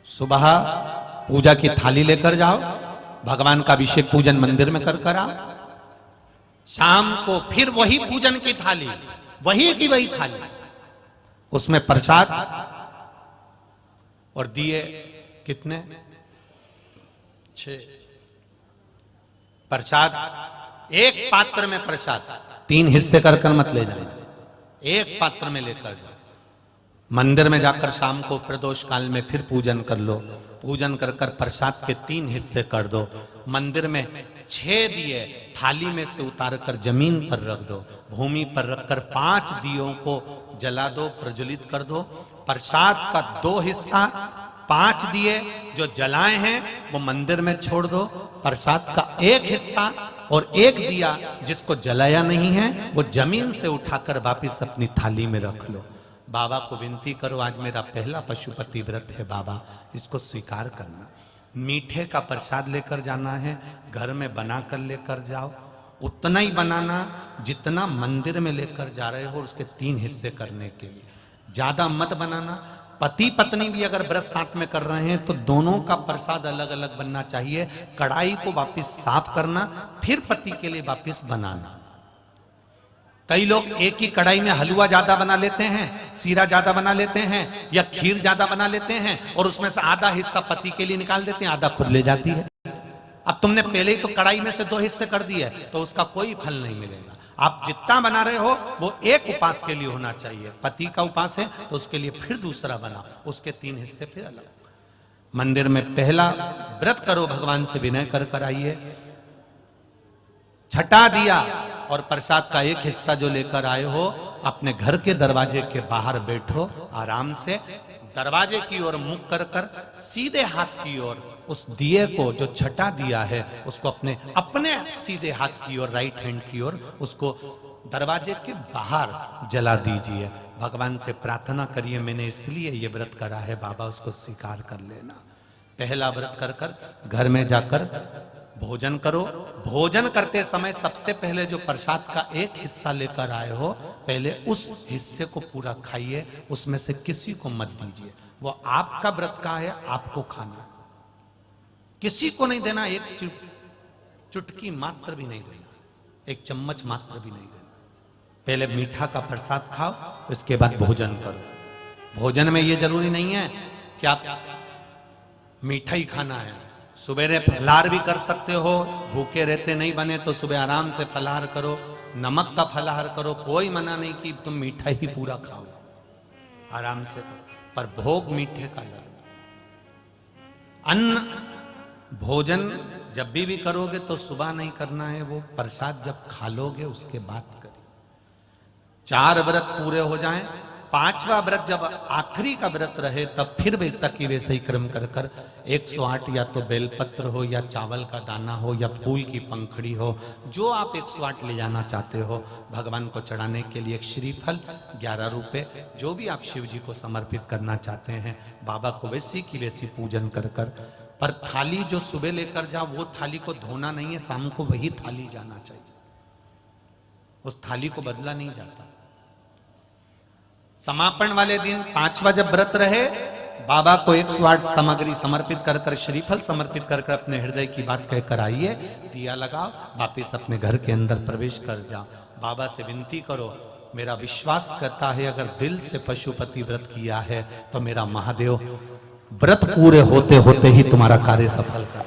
सुबह पूजा की थाली लेकर जाओ, भगवान का अभिषेक पूजन मंदिर में कर आओ। शाम को फिर वही पूजन की थाली, वही की वही थाली, उसमें प्रसाद और दिए कितने 6 प्रसाद, एक पात्र में प्रसाद, 3 हिस्से कर कर मत ले जाना, एक पात्र में लेकर जाओ। मंदिर में जाकर शाम को प्रदोष काल में फिर पूजन कर लो, पूजन कर कर प्रसाद के 3 हिस्से कर दो। मंदिर में 6 दिए थाली में से उतार कर जमीन पर रख दो, भूमि पर रखकर 5 दियों को जला दो, प्रज्वलित कर दो। प्रसाद का 2 हिस्सा, 5 दिए जो जलाए हैं वो मंदिर में छोड़ दो। प्रसाद का 1 हिस्सा और 1 दिया जिसको जलाया नहीं है वो जमीन से उठाकर वापिस अपनी थाली में रख लो। बाबा को विनती करो, आज मेरा पहला पशुपति व्रत है बाबा, इसको स्वीकार करना। मीठे का प्रसाद लेकर जाना है, घर में बनाकर लेकर जाओ, उतना ही बनाना जितना मंदिर में लेकर जा रहे हो, उसके 3 हिस्से करने के लिए, ज्यादा मत बनाना। पति पत्नी भी अगर व्रत साथ में कर रहे हैं तो दोनों का प्रसाद अलग अलग बनना चाहिए। कढ़ाई को वापिस साफ करना, फिर पति के लिए वापिस बनाना। कई लोग एक ही कढ़ाई में हलवा ज्यादा बना लेते हैं, सीरा ज्यादा बना लेते हैं या खीर ज्यादा बना लेते हैं और उसमें से आधा हिस्सा पति के लिए निकाल देते हैं, आधा खुद ले जाती है। अब तुमने पहले ही तो कढ़ाई में से 2 हिस्से कर दिए तो उसका कोई फल नहीं मिलेगा। आप जितना बना रहे हो वो एक उपास के लिए होना चाहिए। पति का उपास है तो उसके लिए फिर दूसरा बना, उसके 3 हिस्से फिर अलग। मंदिर में पहला व्रत करो, भगवान से विनय कर कर आइए। छठा दिया और प्रसाद का 1 हिस्सा जो लेकर आए हो, अपने घर के दरवाजे के बाहर बैठो, आराम से दरवाजे की ओर मुख कर कर सीधे हाथ की ओर उस दिए को, जो छठा दिया है, उसको अपने सीधे हाथ की ओर, राइट हैंड की ओर, उसको दरवाजे के बाहर जला दीजिए। भगवान से प्रार्थना करिए, मैंने इसलिए ये व्रत करा है बाबा, उसको स्वीकार कर लेना। पहला व्रत कर कर घर में जाकर भोजन करो। भोजन करते समय सबसे पहले जो प्रसाद का 1 हिस्सा लेकर आए हो, पहले उस हिस्से को पूरा खाइए, उसमें से किसी को मत दीजिए। वो आपका व्रत का है, आपको खाना, किसी को नहीं देना। एक चुटकी मात्र भी नहीं देना, 1 चम्मच मात्र भी नहीं देना। पहले मीठा का प्रसाद खाओ, उसके बाद भोजन करो। भोजन में ये जरूरी नहीं है कि आप मीठा ही खाना है, सुबेरे फलाहार भी कर सकते हो। भूखे रहते नहीं बने तो सुबह आराम से फलाहार करो, नमक का फलाहार करो, कोई मना नहीं कि तुम मीठा ही पूरा खाओ, आराम से। पर भोग मीठे का लग। अन्न भोजन जब भी करोगे तो सुबह नहीं करना है, वो प्रसाद जब खा लोगे उसके बाद करिए। 4 व्रत पूरे हो जाएं, 5वां व्रत जब आखिरी का व्रत रहे तब फिर वैसा की वैसे ही क्रम कर कर 108 या तो बेलपत्र हो या चावल का दाना हो या फूल की पंखड़ी हो, जो आप 108 ले जाना चाहते हो, भगवान को चढ़ाने के लिए। एक श्रीफल 11 रुपए, जो भी आप शिव जी को समर्पित करना चाहते हैं, बाबा को वैसी की वैसी पूजन कर कर। पर थाली जो सुबह लेकर जाओ वो थाली को धोना नहीं है, शाम को वही थाली जाना चाहिए, उस थाली को बदला नहीं जाता। समापन वाले दिन 5वां जब व्रत रहे, बाबा को 108 सामग्री समर्पित कर कर, श्रीफल समर्पित कर कर अपने हृदय की बात कहकर आइए, दिया लगाओ, वापिस अपने घर के अंदर प्रवेश कर जाओ। बाबा से विनती करो, मेरा विश्वास करता है अगर दिल से पशुपति व्रत किया है तो मेरा महादेव व्रत पूरे होते होते ही तुम्हारा कार्य सफल कर